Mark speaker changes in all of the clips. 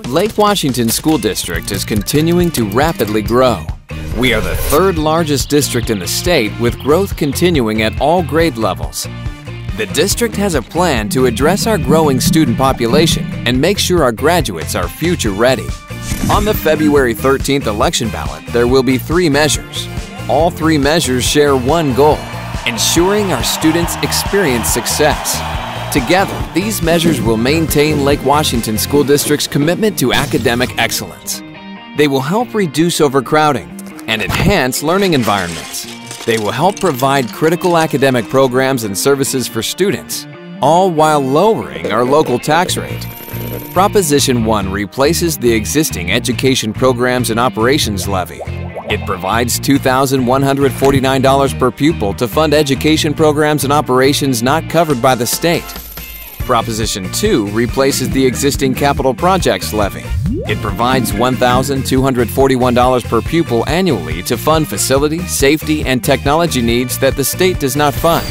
Speaker 1: Lake Washington School District is continuing to rapidly grow. We are the third largest district in the state, with growth continuing at all grade levels. The district has a plan to address our growing student population and make sure our graduates are future ready. On the February 13th election ballot, there will be 3 measures. All 3 measures share one goal: ensuring our students experience success. Together, these measures will maintain Lake Washington School District's commitment to academic excellence. They will help reduce overcrowding and enhance learning environments. They will help provide critical academic programs and services for students, all while lowering our local tax rate. Proposition 1 replaces the existing Education Programs and Operations Levy. It provides $2,149 per pupil to fund education programs and operations not covered by the state. Proposition 2 replaces the existing Capital Projects Levy. It provides $1,241 per pupil annually to fund facility, safety, and technology needs that the state does not fund.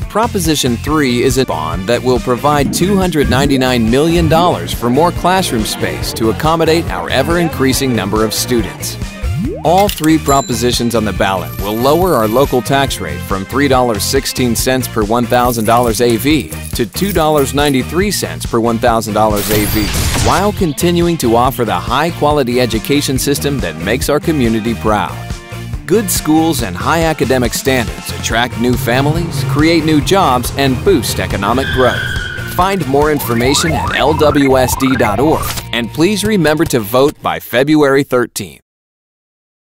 Speaker 1: Proposition 3 is a bond that will provide $299 million for more classroom space to accommodate our ever-increasing number of students. All 3 propositions on the ballot will lower our local tax rate from $3.16 per $1,000 AV to $2.93 per $1,000 AV, while continuing to offer the high-quality education system that makes our community proud. Good schools and high academic standards attract new families, create new jobs, and boost economic growth. Find more information at LWSD.org, and please remember to vote by February 13th.